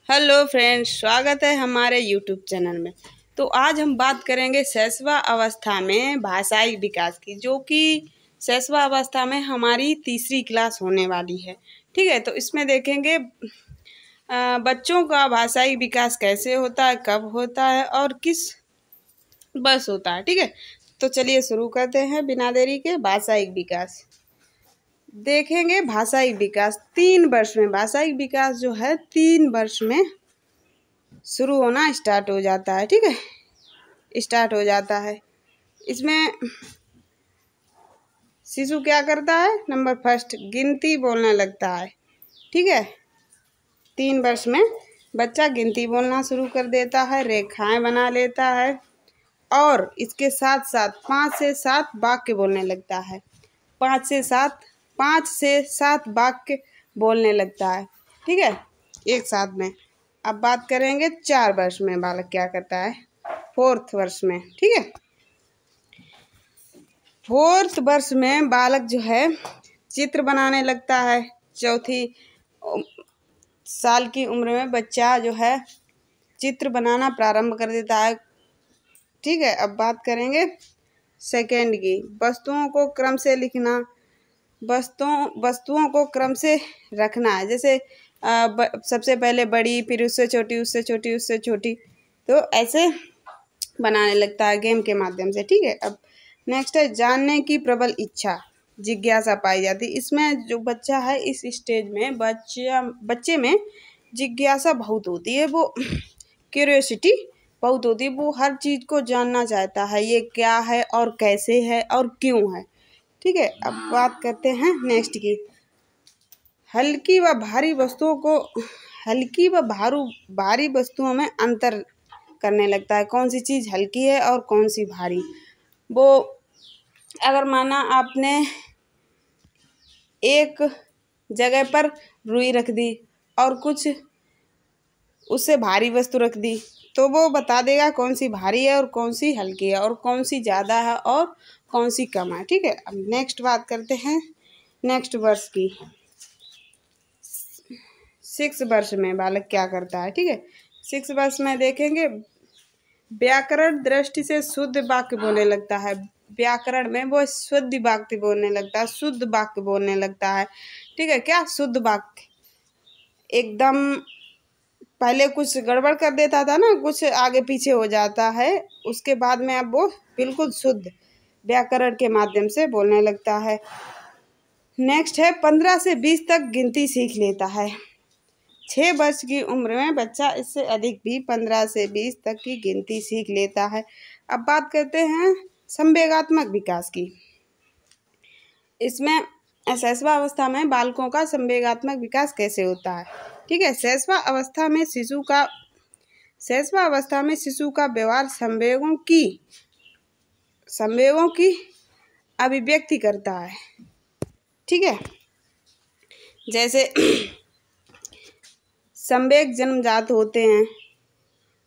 Hello friends, स्वागत है हमारे यूट्यूब चैनल में। तो आज हम बात करेंगे शैशव अवस्था में भाषाई विकास की, जो कि शैशव अवस्था में हमारी तीसरी क्लास होने वाली है। ठीक है, तो इसमें देखेंगे बच्चों का भाषाई विकास कैसे होता है, कब होता है और किस वर्ष होता है। ठीक है, तो चलिए शुरू करते हैं बिना देरी के। भाषाई विकास देखेंगे। भाषाई विकास 3 वर्ष में, भाषाई विकास जो है 3 वर्ष में शुरू होना स्टार्ट हो जाता है। ठीक है, स्टार्ट हो जाता है। इसमें शिशु क्या करता है? नंबर फर्स्ट, गिनती बोलने लगता है। ठीक है, 3 वर्ष में बच्चा गिनती बोलना शुरू कर देता है, रेखाएं बना लेता है और इसके साथ साथ 5 से 7 वाक्य बोलने लगता है। 5 से 7 वाक्य बोलने लगता है। ठीक है, एक साथ में। अब बात करेंगे 4 वर्ष में बालक क्या करता है, 4th वर्ष में। ठीक है, 4th वर्ष में बालक जो है चित्र बनाने लगता है। 4थी साल की उम्र में बच्चा जो है चित्र बनाना प्रारंभ कर देता है। ठीक है, अब बात करेंगे सेकेंड की, वस्तुओं को क्रम से लिखना, वस्तुओं को क्रम से रखना है। जैसे सबसे पहले बड़ी, फिर उससे छोटी, उससे छोटी, उससे छोटी, तो ऐसे बनाने लगता है गेम के माध्यम से। ठीक है, अब नेक्स्ट है जानने की प्रबल इच्छा, जिज्ञासा पाई जाती। इसमें जो बच्चा है इस स्टेज में बच्चे में जिज्ञासा बहुत होती है, वो क्यूरियोसिटी बहुत होती है, वो हर चीज़ को जानना चाहता है, ये क्या है और कैसे है और क्यों है। ठीक है, अब बात करते हैं नेक्स्ट की, हल्की व भारी वस्तुओं में अंतर करने लगता है। कौन सी चीज़ हल्की है और कौन सी भारी। वो अगर माना आपने एक जगह पर रुई रख दी और कुछ उससे भारी वस्तु रख दी, तो वो बता देगा कौन सी भारी है और कौन सी हल्की है और कौन सी ज़्यादा है और कौन सी कम है। ठीक है, अब नेक्स्ट बात करते हैं नेक्स्ट वर्ष की। 6 वर्ष में बालक क्या करता है। ठीक है, 6 वर्ष में देखेंगे व्याकरण दृष्टि से शुद्ध वाक्य बोलने लगता है। व्याकरण में वो शुद्ध वाक्य बोलने लगता है, शुद्ध वाक्य बोलने लगता है। ठीक है, क्या शुद्ध वाक्य, एकदम पहले कुछ गड़बड़ कर देता था ना, कुछ आगे पीछे हो जाता है, उसके बाद में अब वो बिल्कुल शुद्ध व्याकरण के माध्यम से बोलने लगता है। नेक्स्ट है 15 से 20 तक गिनती सीख लेता है। 6 वर्ष की उम्र में बच्चा इससे अधिक भी 15 से 20 तक की गिनती सीख लेता है। अब बात करते हैं संवेगात्मक विकास की। इसमें शैशव अवस्था में बालकों का संवेगात्मक विकास कैसे होता है। ठीक है, शैशव अवस्था में शिशु का व्यवहार संवेगों की अभिव्यक्ति करता है। ठीक है, जैसे संवेग जन्मजात होते हैं।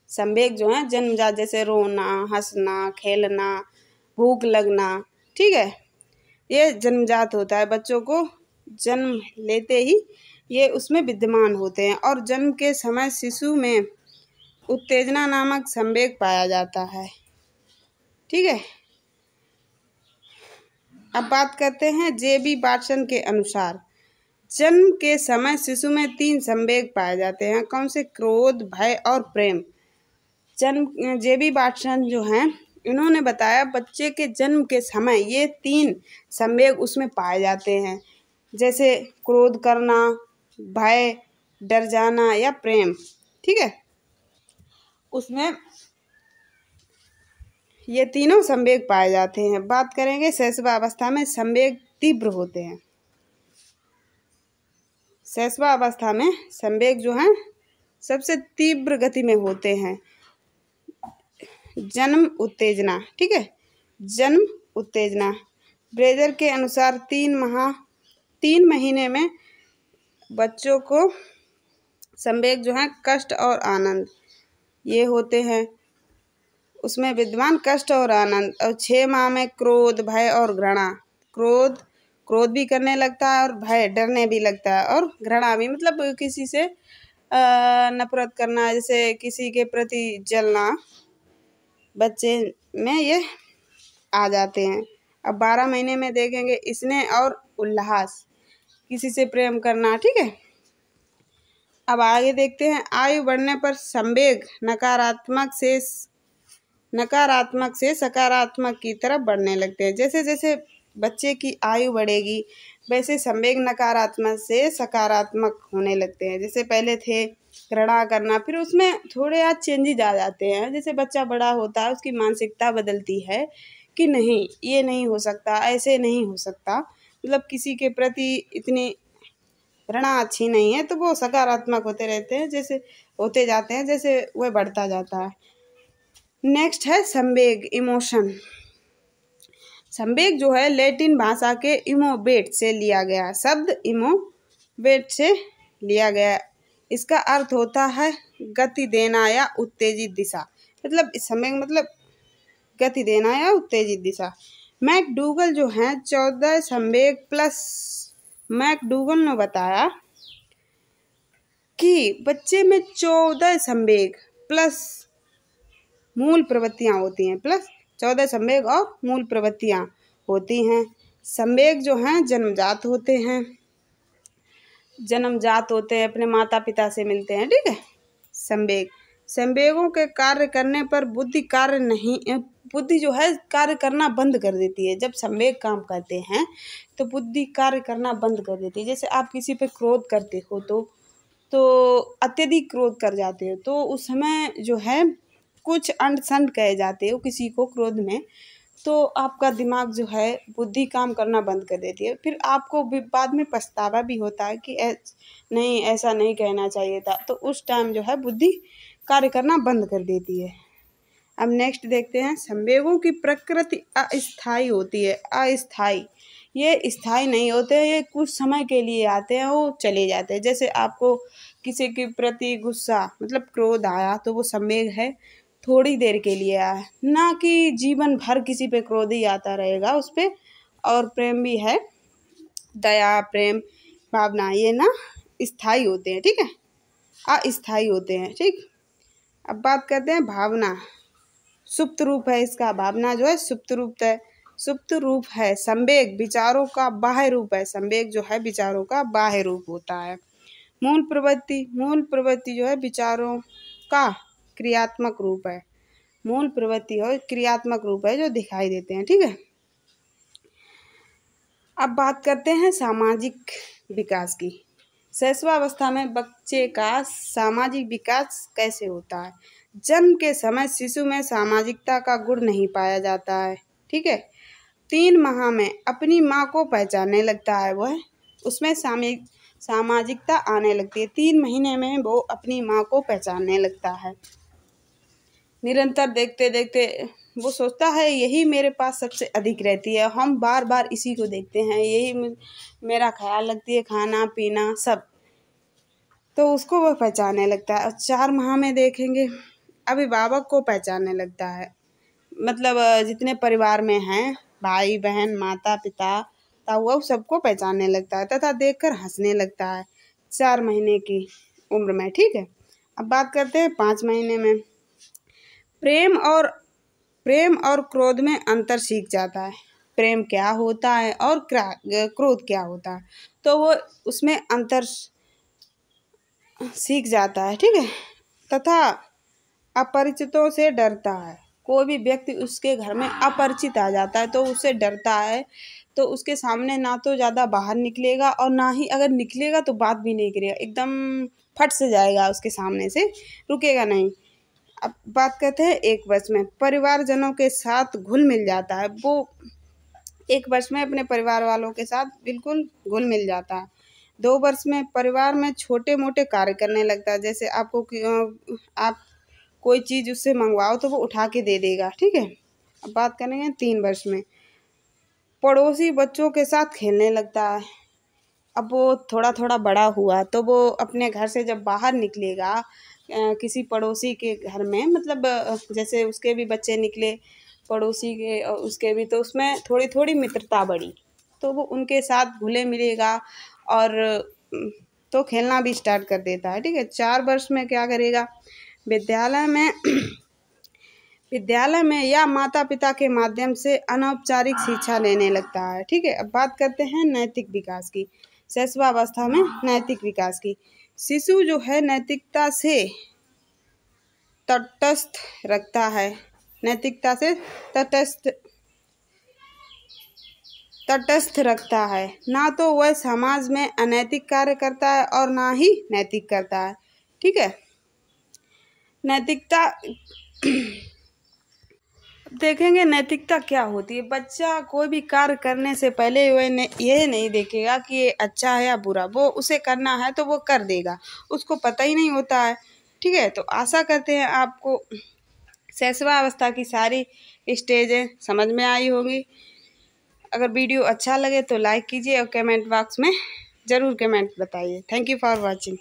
संवेग जो है जन्मजात, जैसे रोना, हंसना, खेलना, भूख लगना। ठीक है, ये जन्मजात होता है, बच्चों को जन्म लेते ही ये उसमें विद्यमान होते हैं और जन्म के समय शिशु में उत्तेजना नामक संवेग पाया जाता है। ठीक है, अब बात करते हैं जे.बी. वाटसन के अनुसार जन्म के समय शिशु में 3 संवेग पाए जाते हैं। कौन से? क्रोध, भय और प्रेम। जे.बी. वाटसन जो हैं, इन्होंने बताया बच्चे के जन्म के समय ये 3 संवेग उसमें पाए जाते हैं, जैसे क्रोध करना, भय, डर जाना या प्रेम। ठीक है, उसमें ये तीनों संवेग पाए जाते हैं। बात करेंगे शैशव अवस्था में संवेग तीव्र होते हैं। शैशव अवस्था में संवेग जो हैं सबसे तीव्र गति में होते हैं। जन्म उत्तेजना। ठीक है, जन्म उत्तेजना ब्रेजर के अनुसार 3 महीने में बच्चों को संवेग जो है कष्ट और आनंद ये होते हैं, उसमें विद्यमान कष्ट और आनंद। और 6 माह में क्रोध, भय और घृणा। क्रोध भी करने लगता है और भय, डरने भी लगता है और घृणा भी, मतलब किसी से नफरत करना, जैसे किसी के प्रति जलना, बच्चे में ये आ जाते हैं। अब 12 महीने में देखेंगे स्नेह और उल्लास, किसी से प्रेम करना, ठीक है। अब आगे देखते हैं, आयु बढ़ने पर संवेग नकारात्मक से सकारात्मक की तरफ बढ़ने लगते हैं। जैसे जैसे बच्चे की आयु बढ़ेगी वैसे संवेग नकारात्मक से सकारात्मक होने लगते हैं। जैसे पहले थे घृणा करना, फिर उसमें थोड़े आज चेंजेज आ जाते हैं। जैसे बच्चा बड़ा होता है उसकी मानसिकता बदलती है कि नहीं ये नहीं हो सकता, ऐसे नहीं हो सकता, मतलब किसी के प्रति इतनी घृणा अच्छी नहीं है, तो वो सकारात्मक होते रहते हैं, जैसे होते जाते हैं, जैसे वह बढ़ता जाता है। नेक्स्ट है संवेग, इमोशन। संवेग जो है लैटिन भाषा के इमोवेट से लिया गया शब्द, इमोवेट से लिया गया। इसका अर्थ होता है गति देना या उत्तेजित दिशा, मतलब संवेग मतलब गति देना या उत्तेजित दिशा। मैकडूगल जो है 14 संवेग प्लस, मैकडूगल ने बताया कि बच्चे में 14 संवेग प्लस मूल प्रवृत्तियाँ होती हैं, प्लस 14 संवेग और मूल प्रवृत्तियाँ होती हैं। संवेग जो हैं जन्मजात होते हैं, अपने माता पिता से मिलते हैं, ठीक है। संवेगों के कार्य करने पर बुद्धि जो है कार्य करना बंद कर देती है। जब संवेग काम करते हैं तो बुद्धि कार्य करना बंद कर देती है। जैसे आप किसी पे क्रोध करते हो तो अत्यधिक क्रोध कर जाते हो, तो उस समय जो है कुछ अंड संड कहे जाते हो किसी को क्रोध में, तो आपका दिमाग जो है बुद्धि काम करना बंद कर देती है। फिर आपको बाद में पछतावा भी होता है कि नहीं ऐसा नहीं कहना चाहिए था, तो उस टाइम जो है बुद्धि कार्य करना बंद कर देती है। अब नेक्स्ट देखते हैं, संवेगों की प्रकृति अस्थायी होती है। अस्थायी, ये स्थायी नहीं होते, ये कुछ समय के लिए आते हैं वो चले जाते हैं। जैसे आपको किसी के प्रति गुस्सा मतलब क्रोध आया तो वो संवेग है, थोड़ी देर के लिए आया, ना कि जीवन भर किसी पे क्रोध ही आता रहेगा उस पर। और प्रेम भी है, दया प्रेम भावना, ये ना स्थायी होते हैं, ठीक है, अस्थायी होते हैं, ठीक। अब बात करते हैं भावना, सुप्त रूप है इसका। भावना जो है सुप्त रूप है। संवेग विचारों का बाह्य रूप है, संवेग जो है विचारों का बाह्य रूप होता है। मूल प्रवृत्ति जो है विचारों का क्रियात्मक रूप है। मूल प्रवृत्ति और क्रियात्मक रूप है जो दिखाई देते हैं, ठीक है। अब बात करते हैं सामाजिक विकास की। शैशवावस्था में बच्चे का सामाजिक विकास कैसे होता है। जन्म के समय शिशु में सामाजिकता का गुण नहीं पाया जाता है, ठीक है। 3 माह में अपनी माँ को पहचानने लगता है, वह उसमें सामाजिकता आने लगती है। 3 महीने में वो अपनी माँ को पहचानने लगता है। निरंतर देखते देखते वो सोचता है यही मेरे पास सबसे अधिक रहती है, हम बार बार इसी को देखते हैं, यही मेरा ख्याल रखती है, खाना पीना सब, तो उसको वो पहचानने लगता है। और 4 माह में देखेंगे अभिभावक को पहचानने लगता है, मतलब जितने परिवार में हैं भाई बहन माता पिता ताऊ सबको पहचानने लगता है तथा देखकर हंसने लगता है 4 महीने की उम्र में, ठीक है। अब बात करते हैं 5 महीने में। प्रेम और क्रोध में अंतर सीख जाता है। प्रेम क्या होता है और क्रोध क्या होता है, तो वो उसमें अंतर सीख जाता है, ठीक है। तथा अपरिचितों से डरता है। कोई भी व्यक्ति उसके घर में अपरिचित आ जाता है तो उससे डरता है, तो उसके सामने ना तो ज़्यादा बाहर निकलेगा और ना ही अगर निकलेगा तो बात भी नहीं करेगा, एकदम फट से जाएगा उसके सामने से, रुकेगा नहीं। अब बात करते हैं 1 वर्ष में। परिवारजनों के साथ घुल मिल जाता है, वो 1 वर्ष में अपने परिवार वालों के साथ बिल्कुल घुल मिल जाता है। 2 वर्ष में परिवार में छोटे मोटे कार्य करने लगता है। जैसे आपको आप कोई चीज़ उससे मंगवाओ तो वो उठा के दे देगा, ठीक है। अब बात करेंगे 3 वर्ष में। पड़ोसी बच्चों के साथ खेलने लगता है। अब वो थोड़ा थोड़ा बड़ा हुआ तो वो अपने घर से जब बाहर निकलेगा किसी पड़ोसी के घर में, मतलब जैसे उसके भी बच्चे निकले पड़ोसी के और उसके भी, तो उसमें थोड़ी थोड़ी मित्रता बढ़ी, तो वो उनके साथ घुले मिलेगा और तो खेलना भी स्टार्ट कर देता है। ठीक है, 4 वर्ष में क्या करेगा, विद्यालय में या माता पिता के माध्यम से अनौपचारिक शिक्षा लेने लगता है। ठीक है, अब बात करते हैं नैतिक विकास की। शैशवावस्था में नैतिक विकास की। शिशु जो है नैतिकता से तटस्थ रखता है, नैतिकता से तटस्थ रखता है। ना तो वह समाज में अनैतिक कार्य करता है और ना ही नैतिक करता है। ठीक है, नैतिकता देखेंगे नैतिकता क्या होती है। बच्चा कोई भी कार्य करने से पहले वह ये नहीं देखेगा कि ये अच्छा है या बुरा, वो उसे करना है तो वो कर देगा, उसको पता ही नहीं होता है। ठीक है, तो आशा करते हैं आपको शैशवावस्था की सारी स्टेजें समझ में आई होगी। अगर वीडियो अच्छा लगे तो लाइक कीजिए और कमेंट बॉक्स में ज़रूर कमेंट बताइए। Thank you for watching.